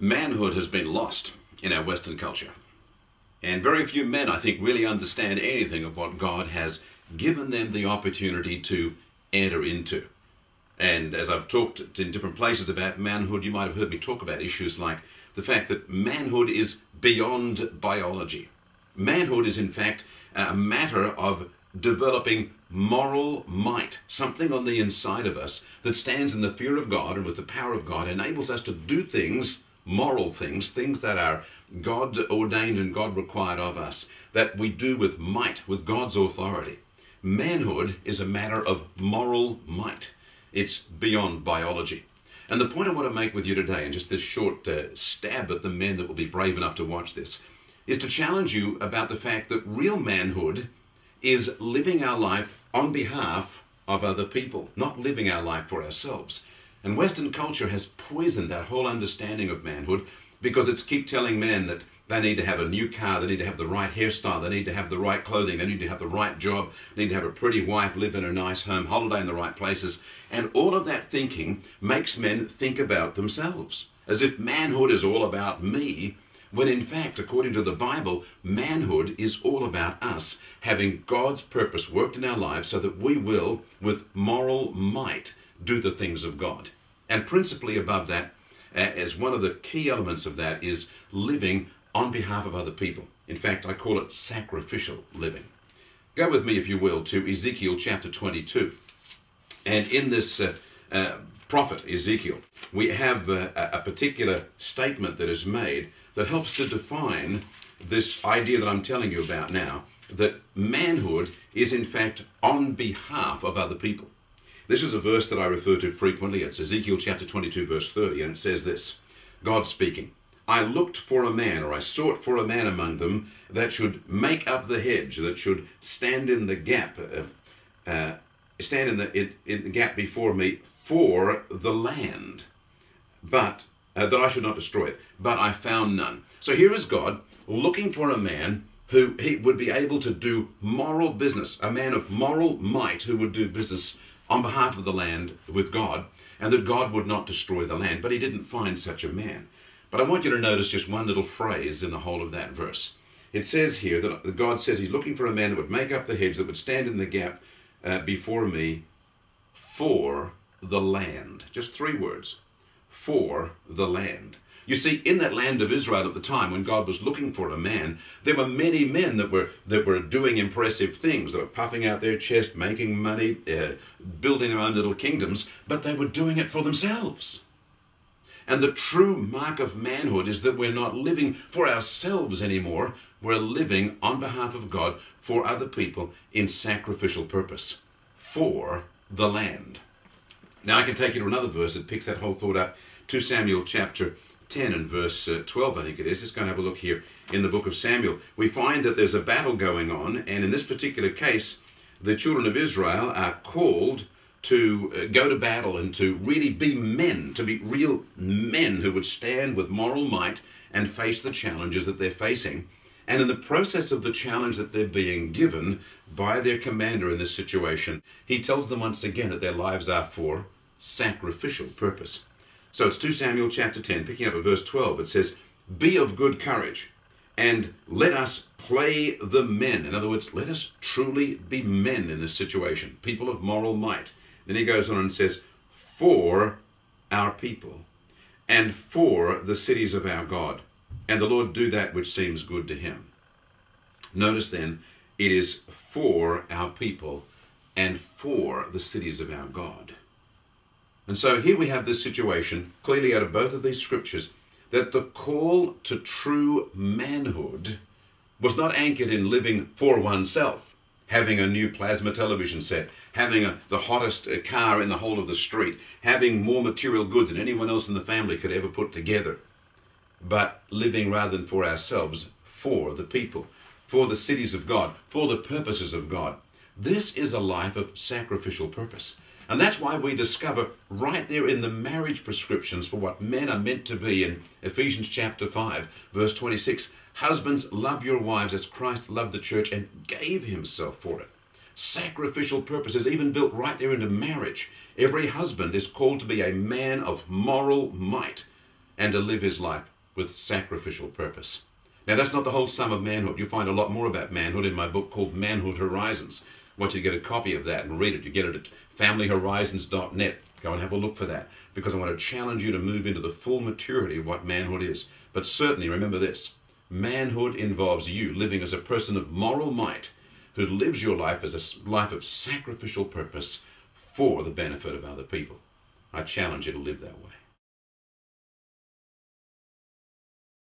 Manhood has been lost in our Western culture. And very few men, I think, really understand anything of what God has given them the opportunity to enter into. And as I've talked in different places about manhood, you might have heard me talk about issues like the fact that manhood is beyond biology. Manhood is, in fact, a matter of developing moral might, something on the inside of us that stands in the fear of God and with the power of God, enables us to do things, moral things, things that are God ordained and God required of us, that we do with might, with God's authority. Manhood is a matter of moral might. It's beyond biology. And the point I want to make with you today, and just this short stab at the men that will be brave enough to watch this, is to challenge you about the fact that real manhood is living our life on behalf of other people, not living our life for ourselves. And Western culture has poisoned that whole understanding of manhood because it's keep telling men that they need to have a new car, they need to have the right hairstyle, they need to have the right clothing, they need to have the right job, they need to have a pretty wife, live in a nice home, holiday in the right places. And all of that thinking makes men think about themselves, as if manhood is all about me, when in fact, according to the Bible, manhood is all about us having God's purpose worked in our lives so that we will, with moral might, do the things of God. And principally above that, as one of the key elements of that, is living on behalf of other people. In fact, I call it sacrificial living. Go with me, if you will, to Ezekiel chapter 22. And in this prophet, Ezekiel, we have a particular statement that is made that helps to define this idea that I'm telling you about now, that manhood is in fact on behalf of other people. This is a verse that I refer to frequently. It's Ezekiel chapter 22, verse 30, and it says this, God speaking, I looked for a man, or I sought for a man among them that should make up the hedge, that should stand in the gap, stand in the gap before me for the land, but that I should not destroy it. But I found none. So here is God looking for a man who he would be able to do moral business, a man of moral might who would do business on behalf of the land with God, and that God would not destroy the land. But he didn't find such a man. But I want you to notice just one little phrase in the whole of that verse. It says here that God says he's looking for a man that would make up the hedge, that would stand in the gap before me for the land. Just three words. For the land. You see, in that land of Israel at the time, when God was looking for a man, there were many men that were doing impressive things. They were puffing out their chest, making money, building their own little kingdoms, but they were doing it for themselves. And the true mark of manhood is that we're not living for ourselves anymore. We're living on behalf of God for other people in sacrificial purpose for the land. Now I can take you to another verse that picks that whole thought up. 2 Samuel chapter 10 and verse 12, I think it is. Let's go and have a look here in the book of Samuel. We find that there's a battle going on, and in this particular case, the children of Israel are called to go to battle and to really be men, to be real men who would stand with moral might and face the challenges that they're facing. And in the process of the challenge that they're being given by their commander in this situation, he tells them once again that their lives are for sacrificial purpose. So it's 2 Samuel chapter 10, picking up at verse 12. It says, be of good courage, and let us play the men. In other words, let us truly be men in this situation, people of moral might. Then he goes on and says, for our people, and for the cities of our God. And the Lord do that which seems good to him. Notice then, it is for our people and for the cities of our God. And so here we have this situation, clearly out of both of these scriptures, that the call to true manhood was not anchored in living for oneself, having a new plasma television set, having the hottest car in the whole of the street, having more material goods than anyone else in the family could ever put together, but living rather than for ourselves, for the people, for the cities of God, for the purposes of God. This is a life of sacrificial purpose. And that's why we discover right there in the marriage prescriptions for what men are meant to be in Ephesians chapter 5, verse 26, husbands, love your wives as Christ loved the church and gave himself for it. Sacrificial purpose is even built right there into marriage. Every husband is called to be a man of moral might and to live his life with sacrificial purpose. Now, that's not the whole sum of manhood. You'll find a lot more about manhood in my book called Manhood Horizons. I want you to get a copy of that and read it. You get it at familyhorizons.net. Go and have a look for that, because I want to challenge you to move into the full maturity of what manhood is. But certainly remember this: manhood involves you living as a person of moral might who lives your life as a life of sacrificial purpose for the benefit of other people. I challenge you to live that way.